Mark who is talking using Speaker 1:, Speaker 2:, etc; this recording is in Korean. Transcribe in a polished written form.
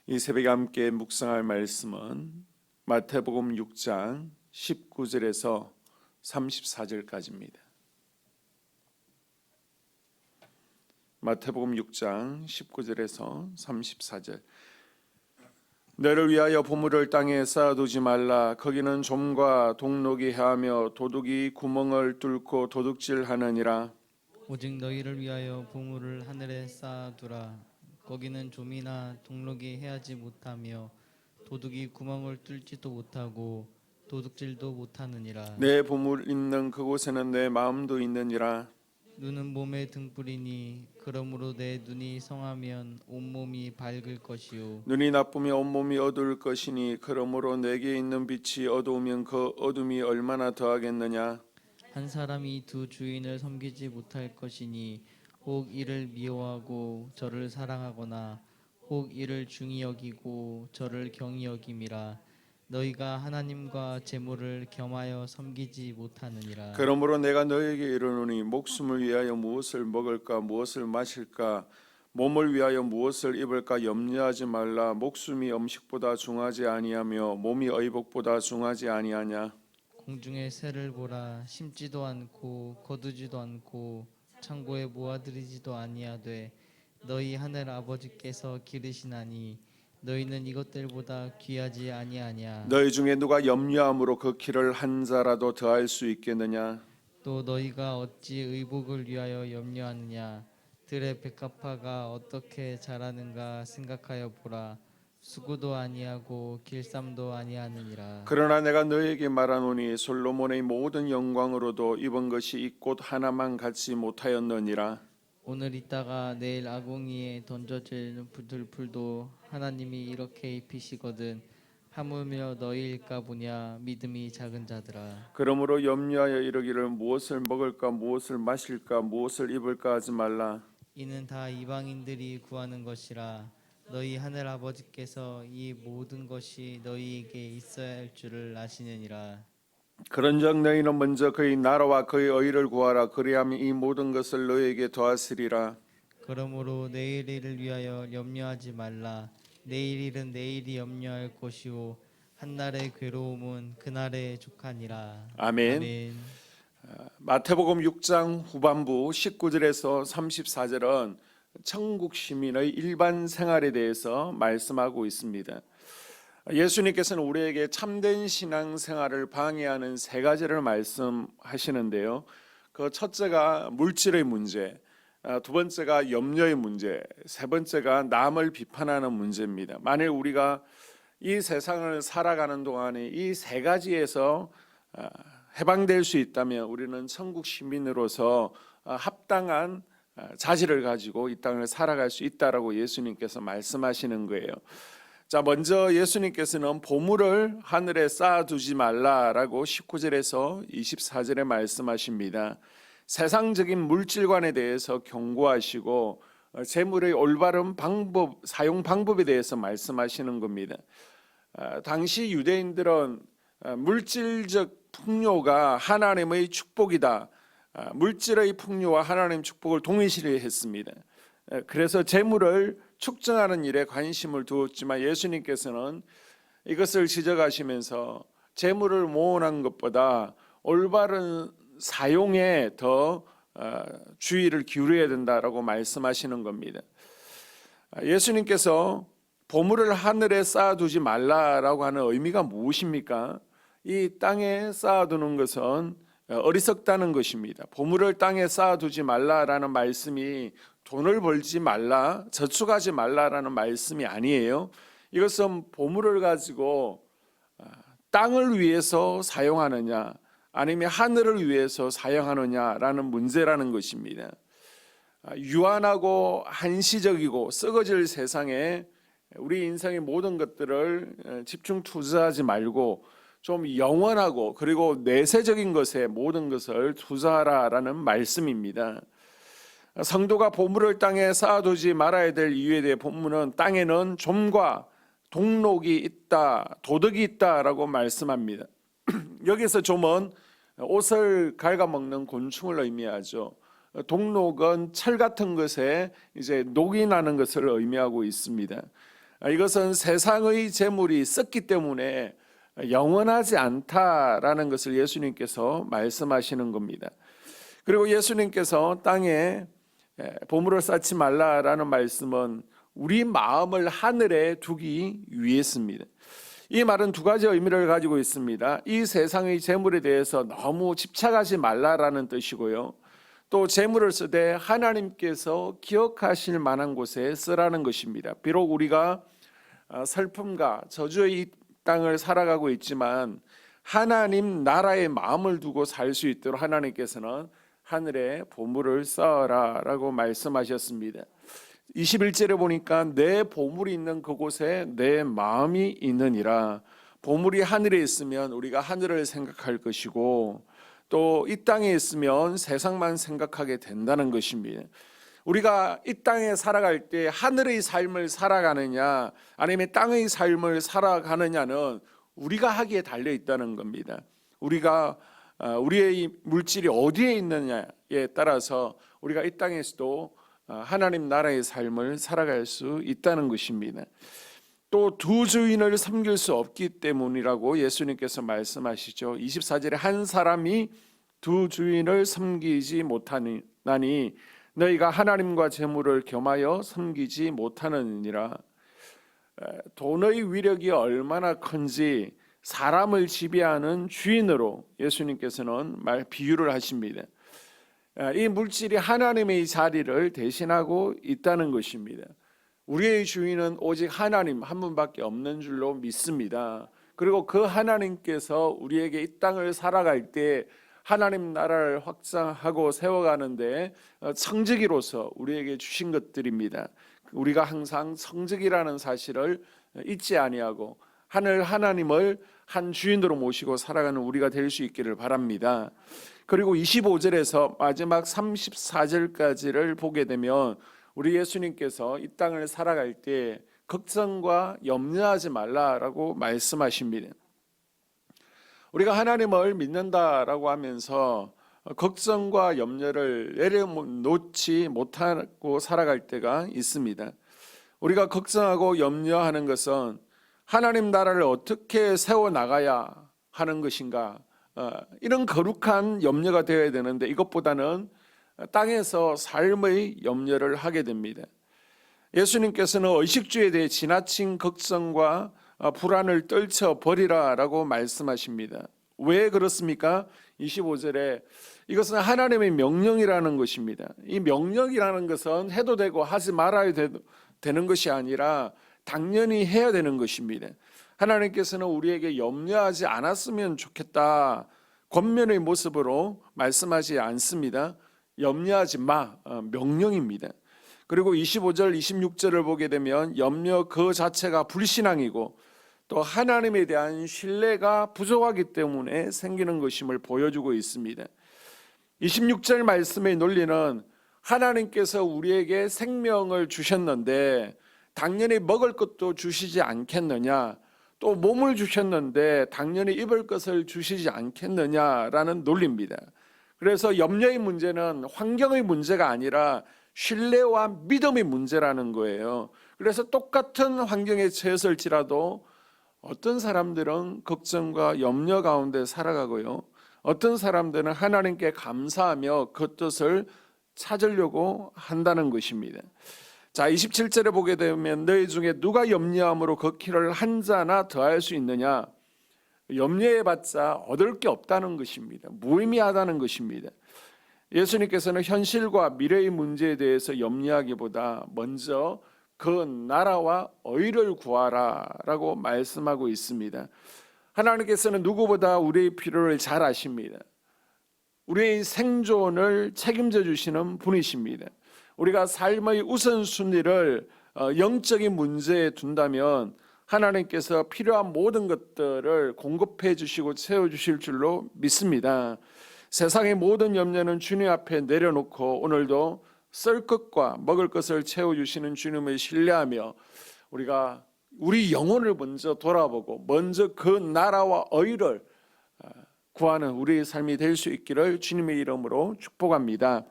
Speaker 1: 이 새벽에 함께 묵상할 말씀은 마태복음 6장 19절에서 34절까지입니다. 마태복음 6장 19절에서 34절. 너를 위하여 보물을 땅에 쌓아두지 말라. 거기는 좀과 동록이 해하며 도둑이 구멍을 뚫고 도둑질하느니라.
Speaker 2: 오직 너희를 위하여 보물을 하늘에 쌓아두라. 거기는 좀이나 동록이 해하지 못하며 도둑이 구멍을 뚫지도 못하고 도둑질도 못하느니라.
Speaker 1: 내 보물 있는 그곳에는 내 마음도 있느니라.
Speaker 2: 눈은 몸의 등불이니 그러므로 내 눈이 성하면 온몸이 밝을 것이요
Speaker 1: 눈이 나쁘면 온몸이 어두울 것이니 그러므로 내게 있는 빛이 어두우면 그 어둠이 얼마나 더하겠느냐.
Speaker 2: 한 사람이 두 주인을 섬기지 못할 것이니 혹 이를 미워하고 저를 사랑하거나 혹 이를 중히 여기고 저를 경히 여김이라. 너희가 하나님과 재물을 겸하여 섬기지 못하느니라.
Speaker 1: 그러므로 내가 너에게 이르노니 목숨을 위하여 무엇을 먹을까 무엇을 마실까 몸을 위하여 무엇을 입을까 염려하지 말라. 목숨이 음식보다 중하지 아니하며 몸이 의복보다 중하지 아니하냐.
Speaker 2: 공중의 새를 보라. 심지도 않고 거두지도 않고 창고에 모아들이지도 아니하되 너희 하늘 아버지께서 기르시나니 너희는 이것들보다 귀하지 아니하냐.
Speaker 1: 너희 중에 누가 염려함으로 그 길을 한 자라도 더할 수 있겠느냐.
Speaker 2: 또 너희가 어찌 의복을 위하여 염려하느냐. 들의 백합화가 어떻게 자라는가 생각하여 보라. 수고도 아니하고 길쌈도 아니하느니라.
Speaker 1: 그러나 내가 너에게 말하노니 솔로몬의 모든 영광으로도 입은 것이 이 꽃 하나만 갖지 못하였느니라.
Speaker 2: 오늘 있다가 내일 아궁이에 던져질 부들풀도 하나님이 이렇게 입히시거든 하물며 너희일까 보냐. 믿음이 작은 자들아.
Speaker 1: 그러므로 염려하여 이르기를 무엇을 먹을까 무엇을 마실까 무엇을 입을까 하지 말라.
Speaker 2: 이는 다 이방인들이 구하는 것이라. 너희 하늘 아버지께서 이 모든 것이 너희에게 있어야 할 줄을 아시느니라.
Speaker 1: 그런즉 너희는 먼저 그의 나라와 그의 의를 구하라. 그리하면 이 모든 것을 너희에게 더하시리라.
Speaker 2: 그러므로 내일 일을 위하여 염려하지 말라. 내일 일은 내일이 염려할 것이요 한날의 괴로움은 그날의 족하니라.
Speaker 1: 아멘.
Speaker 2: 아멘.
Speaker 1: 마태복음 6장 후반부 19절에서 34절은 천국 시민의 일반 생활에 대해서 말씀하고 있습니다. 예수님께서는 우리에게 참된 신앙생활을 방해하는 세 가지를 말씀하시는데요. 그 첫째가 물질의 문제, 두 번째가 염려의 문제, 세 번째가 남을 비판하는 문제입니다. 만일 우리가 이 세상을 살아가는 동안에 이 세 가지에서 해방될 수 있다면 우리는 천국 시민으로서 합당한 자질을 가지고 이 땅을 살아갈 수 있다라고 예수님께서 말씀하시는 거예요. 자, 먼저 예수님께서는 보물을 하늘에 쌓아두지 말라라고 19절에서 24절에 말씀하십니다. 세상적인 물질관에 대해서 경고하시고 재물의 올바른 방법, 사용 방법에 대해서 말씀하시는 겁니다. 당시 유대인들은 물질적 풍요가 하나님의 축복이다. 물질의 풍요와 하나님의 축복을 동일시했습니다. 그래서 재물을 축적하는 일에 관심을 두었지만 예수님께서는 이것을 지적하시면서 재물을 모으는 것보다 올바른 사용에 더 주의를 기울여야 된다라고 말씀하시는 겁니다. 예수님께서 보물을 하늘에 쌓아두지 말라라고 하는 의미가 무엇입니까? 이 땅에 쌓아두는 것은 어리석다는 것입니다. 보물을 땅에 쌓아두지 말라라는 말씀이 돈을 벌지 말라, 저축하지 말라라는 말씀이 아니에요. 이것은 보물을 가지고 땅을 위해서 사용하느냐 아니면 하늘을 위해서 사용하느냐라는 문제라는 것입니다. 유한하고 한시적이고 썩어질 세상에 우리 인생의 모든 것들을 집중 투자하지 말고 좀 영원하고 그리고 내세적인 것에 모든 것을 투자하라라는 말씀입니다. 성도가 보물을 땅에 쌓아두지 말아야 될 이유에 대해 본문은 땅에는 좀과 동록이 있다, 도둑이 있다라고 말씀합니다. 여기서 좀은 옷을 갉아먹는 곤충을 의미하죠. 동록은 철 같은 것에 이제 녹이 나는 것을 의미하고 있습니다. 이것은 세상의 재물이 썩기 때문에 영원하지 않다라는 것을 예수님께서 말씀하시는 겁니다. 그리고 예수님께서 땅에 보물을 쌓지 말라라는 말씀은 우리 마음을 하늘에 두기 위해서입니다. 이 말은 두 가지 의미를 가지고 있습니다. 이 세상의 재물에 대해서 너무 집착하지 말라라는 뜻이고요. 또 재물을 쓰되 하나님께서 기억하실 만한 곳에 쓰라는 것입니다. 비록 우리가 슬픔과 저주의 이 땅을 살아가고 있지만 하나님 나라의 마음을 두고 살 수 있도록 하나님께서는 하늘에 보물을 쌓아라 라고 말씀하셨습니다. 21절에 보니까 내 보물이 있는 그곳에 내 마음이 있느니라. 보물이 하늘에 있으면 우리가 하늘을 생각할 것이고 또 이 땅에 있으면 세상만 생각하게 된다는 것입니다. 우리가 이 땅에 살아갈 때 하늘의 삶을 살아가느냐 아니면 땅의 삶을 살아가느냐는 우리가 하기에 달려 있다는 겁니다. 우리의 물질이 어디에 있느냐에 따라서 우리가 이 땅에서도 하나님 나라의 삶을 살아갈 수 있다는 것입니다. 또 두 주인을 섬길 수 없기 때문이라고 예수님께서 말씀하시죠. 24절에 한 사람이 두 주인을 섬기지 못하나니 너희가 하나님과 재물을 겸하여 섬기지 못하느니라. 돈의 위력이 얼마나 큰지 사람을 지배하는 주인으로 예수님께서는 비유를 하십니다. 이 물질이 하나님의 자리를 대신하고 있다는 것입니다. 우리의 주인은 오직 하나님 한 분밖에 없는 줄로 믿습니다. 그리고 그 하나님께서 우리에게 이 땅을 살아갈 때 하나님 나라를 확장하고 세워가는데 청지기로서 우리에게 주신 것들입니다. 우리가 항상 청지기라는 사실을 잊지 아니하고 하나님을 한 주인으로 모시고 살아가는 우리가 될 수 있기를 바랍니다. 그리고 25절에서 마지막 34절까지를 보게 되면 우리 예수님께서 이 땅을 살아갈 때 걱정과 염려하지 말라라고 말씀하십니다. 우리가 하나님을 믿는다라고 하면서 걱정과 염려를 내려놓지 못하고 살아갈 때가 있습니다. 우리가 걱정하고 염려하는 것은 하나님 나라를 어떻게 세워나가야 하는 것인가, 이런 거룩한 염려가 되어야 되는데 이것보다는 땅에서 삶의 염려를 하게 됩니다. 예수님께서는 의식주에 대해 지나친 걱정과 불안을 떨쳐버리라라고 말씀하십니다. 왜 그렇습니까? 25절에 이것은 하나님의 명령이라는 것입니다. 이 명령이라는 것은 해도 되고 하지 말아야 되는 것이 아니라 당연히 해야 되는 것입니다. 하나님께서는 우리에게 염려하지 않았으면 좋겠다 권면의 모습으로 말씀하지 않습니다. 염려하지 마, 명령입니다. 그리고 25절 26절을 보게 되면 염려 그 자체가 불신앙이고 또 하나님에 대한 신뢰가 부족하기 때문에 생기는 것임을 보여주고 있습니다. 26절 말씀의 논리는 하나님께서 우리에게 생명을 주셨는데 당연히 먹을 것도 주시지 않겠느냐, 또 몸을 주셨는데 당연히 입을 것을 주시지 않겠느냐라는 논리입니다. 그래서 염려의 문제는 환경의 문제가 아니라 신뢰와 믿음의 문제라는 거예요. 그래서 똑같은 환경에 처했을지라도 어떤 사람들은 걱정과 염려 가운데 살아가고요, 어떤 사람들은 하나님께 감사하며 그 뜻을 찾으려고 한다는 것입니다. 자, 27절에 보게 되면 너희 중에 누가 염려함으로 그 키를 한 자나 더할 수 있느냐. 염려해봤자 얻을 게 없다는 것입니다. 무의미하다는 것입니다. 예수님께서는 현실과 미래의 문제에 대해서 염려하기보다 먼저 그 나라와 의를 구하라 라고 말씀하고 있습니다. 하나님께서는 누구보다 우리의 필요를 잘 아십니다. 우리의 생존을 책임져 주시는 분이십니다. 우리가 삶의 우선순위를 영적인 문제에 둔다면 하나님께서 필요한 모든 것들을 공급해 주시고 채워 주실 줄로 믿습니다. 세상의 모든 염려는 주님 앞에 내려놓고 오늘도 쓸 것과 먹을 것을 채워 주시는 주님을 신뢰하며 우리가 우리 영혼을 먼저 돌아보고 먼저 그 나라와 의를 구하는 우리의 삶이 될 수 있기를 주님의 이름으로 축복합니다.